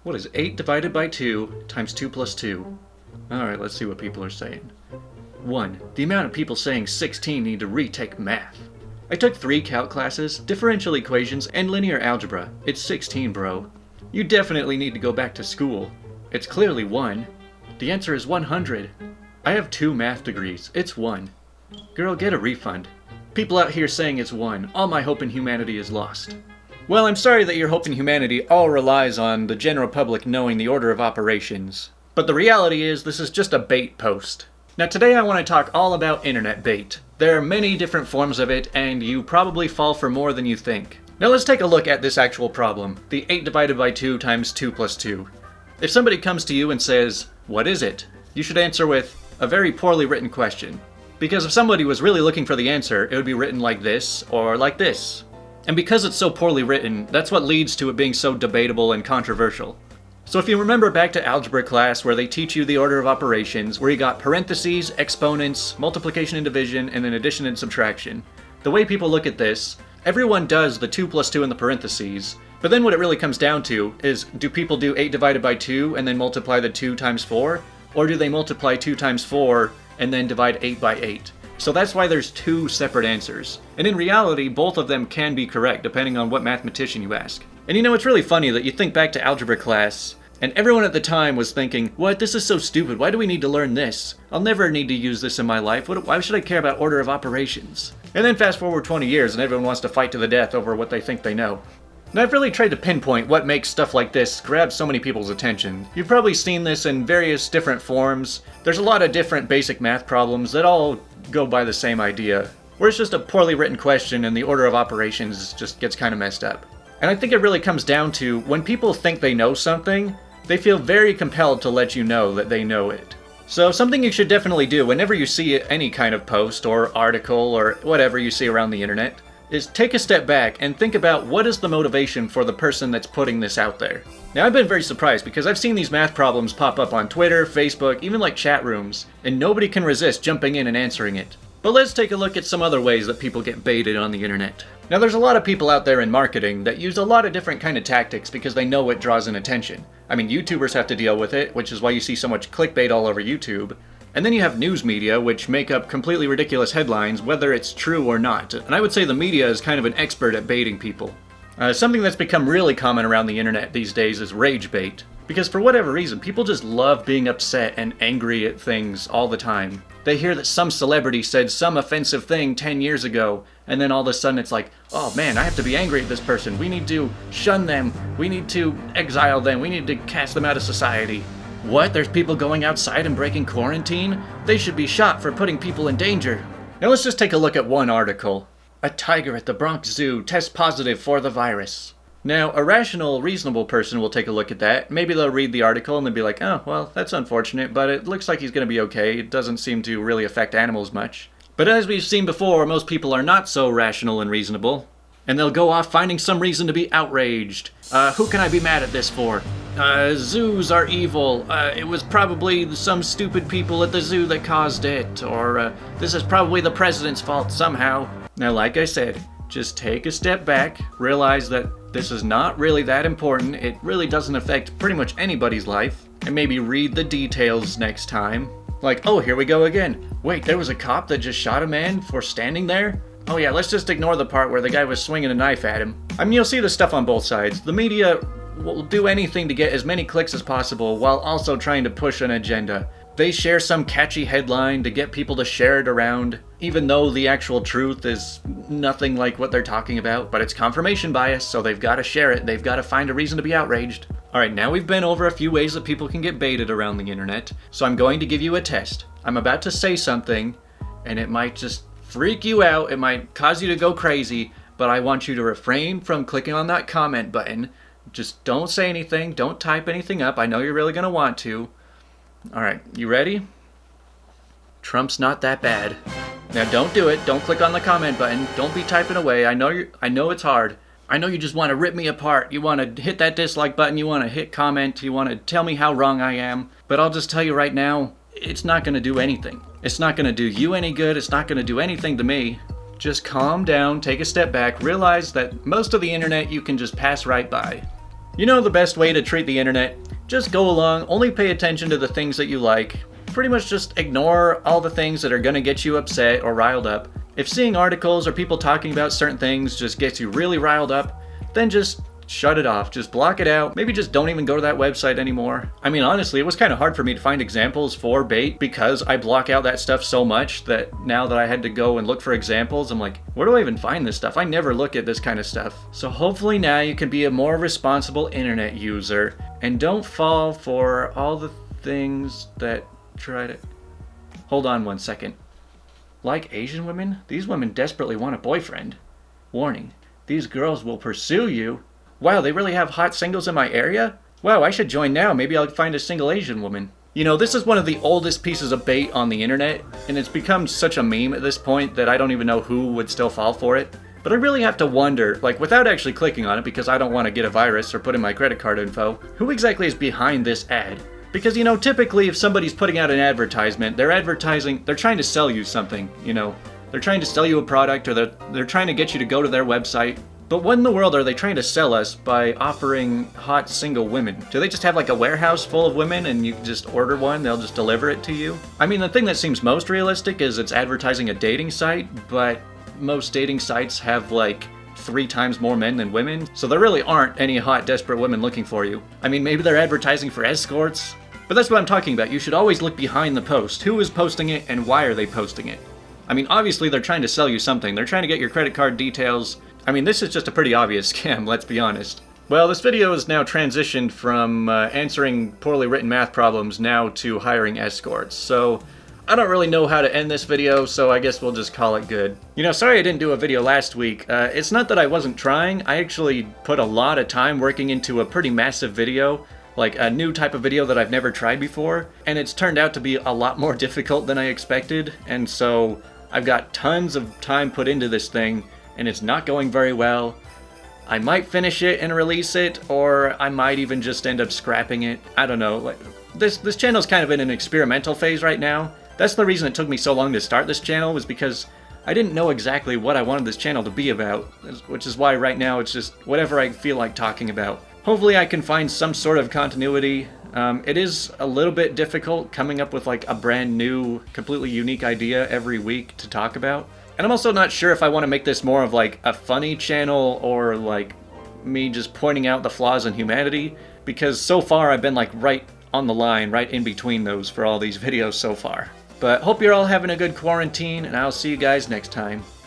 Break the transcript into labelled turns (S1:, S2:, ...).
S1: What is 8 divided by 2 times 2 plus 2? Alright, let's see what people are saying. 1. The amount of people saying 16 need to retake math. I took 3 calc classes, differential equations, and linear algebra. It's 16, bro. You definitely need to go back to school. It's clearly 1. The answer is 100. I have 2 math degrees. It's 1. Girl, get a refund. People out here saying it's 1. All my hope in humanity is lost. Well, I'm sorry that your hope in humanity all relies on the general public knowing the order of operations. But the reality is, this is just a bait post. Now today I want to talk all about internet bait. There are many different forms of it, and you probably fall for more than you think. Now let's take a look at this actual problem, the 8 divided by 2 times 2 plus 2. If somebody comes to you and says, "What is it?" you should answer with a very poorly written question. Because if somebody was really looking for the answer, it would be written like this, or like this. And because it's so poorly written, that's what leads to it being so debatable and controversial. So if you remember back to algebra class where they teach you the order of operations, where you got parentheses, exponents, multiplication and division, and then addition and subtraction. The way people look at this, everyone does the 2 plus 2 in the parentheses, but then what it really comes down to is, do people do 8 divided by 2 and then multiply the 2 times 4? Or do they multiply 2 times 4 and then divide 8 by 8? So that's why there's 2 separate answers. And in reality, both of them can be correct depending on what mathematician you ask. And you know, it's really funny that you think back to algebra class, and everyone at the time was thinking, what, this is so stupid, why do we need to learn this? I'll never need to use this in my life, why should I care about order of operations? And then fast forward 20 years and everyone wants to fight to the death over what they think they know. And I've really tried to pinpoint what makes stuff like this grab so many people's attention. You've probably seen this in various different forms. There's a lot of different basic math problems that all go by the same idea, where it's just a poorly written question and the order of operations just gets kind of messed up. And I think it really comes down to when people think they know something, they feel very compelled to let you know that they know it. So something you should definitely do whenever you see any kind of post or article or whatever you see around the internet is take a step back and think about what is the motivation for the person that's putting this out there. Now I've been very surprised because I've seen these math problems pop up on Twitter, Facebook, even like chat rooms, and nobody can resist jumping in and answering it. But let's take a look at some other ways that people get baited on the internet. Now there's a lot of people out there in marketing that use a lot of different kind of tactics because they know it draws in attention. I mean, YouTubers have to deal with it, which is why you see so much clickbait all over YouTube. And then you have news media, which make up completely ridiculous headlines, whether it's true or not. And I would say the media is kind of an expert at baiting people. Something that's become really common around the internet these days is rage bait. Because for whatever reason, people just love being upset and angry at things all the time. They hear that some celebrity said some offensive thing 10 years ago, and then all of a sudden it's like, oh man, I have to be angry at this person. We need to shun them. We need to exile them. We need to cast them out of society. What? There's people going outside and breaking quarantine? They should be shot for putting people in danger. Now let's just take a look at one article. A tiger at the Bronx Zoo tests positive for the virus. Now, a rational, reasonable person will take a look at that. Maybe they'll read the article and they'll be like, oh, well, that's unfortunate, but it looks like he's going to be okay. It doesn't seem to really affect animals much. But as we've seen before, most people are not so rational and reasonable. And they'll go off finding some reason to be outraged. Who can I be mad at this for? Zoos are evil. It was probably some stupid people at the zoo that caused it. Or, this is probably the president's fault somehow. Now, like I said, just take a step back, realize that this is not really that important, it really doesn't affect pretty much anybody's life, and maybe read the details next time. Like, oh, here we go again. Wait, there was a cop that just shot a man for standing there? Oh yeah, let's just ignore the part where the guy was swinging a knife at him. I mean, you'll see this stuff on both sides. The media will do anything to get as many clicks as possible while also trying to push an agenda. They share some catchy headline to get people to share it around, even though the actual truth is nothing like what they're talking about, but it's confirmation bias, so they've got to share it, they've got to find a reason to be outraged. Alright, now we've been over a few ways that people can get baited around the internet, so I'm going to give you a test. I'm about to say something, and it might just freak you out, it might cause you to go crazy, but I want you to refrain from clicking on that comment button. Just don't say anything, don't type anything up, I know you're really going to want to. Alright, you ready? Trump's not that bad. Now don't do it, don't click on the comment button, don't be typing away, I know it's hard. I know you just want to rip me apart, you want to hit that dislike button, you want to hit comment, you want to tell me how wrong I am, but I'll just tell you right now, it's not going to do anything. It's not going to do you any good, it's not going to do anything to me. Just calm down, take a step back, realize that most of the internet you can just pass right by. You know the best way to treat the internet? Just go along, only pay attention to the things that you like. Pretty much just ignore all the things that are gonna get you upset or riled up. If seeing articles or people talking about certain things just gets you really riled up, then just shut it off. Just block it out. Maybe just don't even go to that website anymore. I mean, honestly, it was kind of hard for me to find examples for bait because I block out that stuff so much that now that I had to go and look for examples, I'm like, where do I even find this stuff? I never look at this kind of stuff. So hopefully now you can be a more responsible internet user and don't fall for all the things that try to... Hold on one second. Like Asian women? These women desperately want a boyfriend. Warning, these girls will pursue you. Wow, they really have hot singles in my area? Wow, I should join now. Maybe I'll find a single Asian woman. You know, this is one of the oldest pieces of bait on the internet, and it's become such a meme at this point that I don't even know who would still fall for it. But I really have to wonder, like without actually clicking on it because I don't want to get a virus or put in my credit card info, who exactly is behind this ad? Because, you know, typically if somebody's putting out an advertisement, they're trying to sell you something, you know. They're trying to sell you a product or they're trying to get you to go to their website. But what in the world are they trying to sell us by offering hot single women? Do they just have like a warehouse full of women and you can just order one, they'll just deliver it to you? I mean, the thing that seems most realistic is it's advertising a dating site, but most dating sites have like 3 times more men than women, so there really aren't any hot, desperate women looking for you. I mean, maybe they're advertising for escorts, but that's what I'm talking about. You should always look behind the post. Who is posting it and why are they posting it? I mean, obviously they're trying to sell you something. They're trying to get your credit card details. I mean, this is just a pretty obvious scam, let's be honest. Well, this video is now transitioned from answering poorly written math problems now to hiring escorts, so I don't really know how to end this video, so I guess we'll just call it good. You know, sorry I didn't do a video last week. It's not that I wasn't trying. I actually put a lot of time working into a pretty massive video, like a new type of video that I've never tried before, and it's turned out to be a lot more difficult than I expected, and so I've got tons of time put into this thing, and it's not going very well. I might finish it and release it, or I might even just end up scrapping it. I don't know. Like, this channel's kind of in an experimental phase right now. That's the reason it took me so long to start this channel, was because I didn't know exactly what I wanted this channel to be about, which is why right now it's just whatever I feel like talking about. Hopefully I can find some sort of continuity. It is a little bit difficult coming up with like a brand new, completely unique idea every week to talk about. And I'm also not sure if I want to make this more of like a funny channel or like me just pointing out the flaws in humanity, because so far I've been like right on the line, right in between those for all these videos so far. But hope you're all having a good quarantine, and I'll see you guys next time.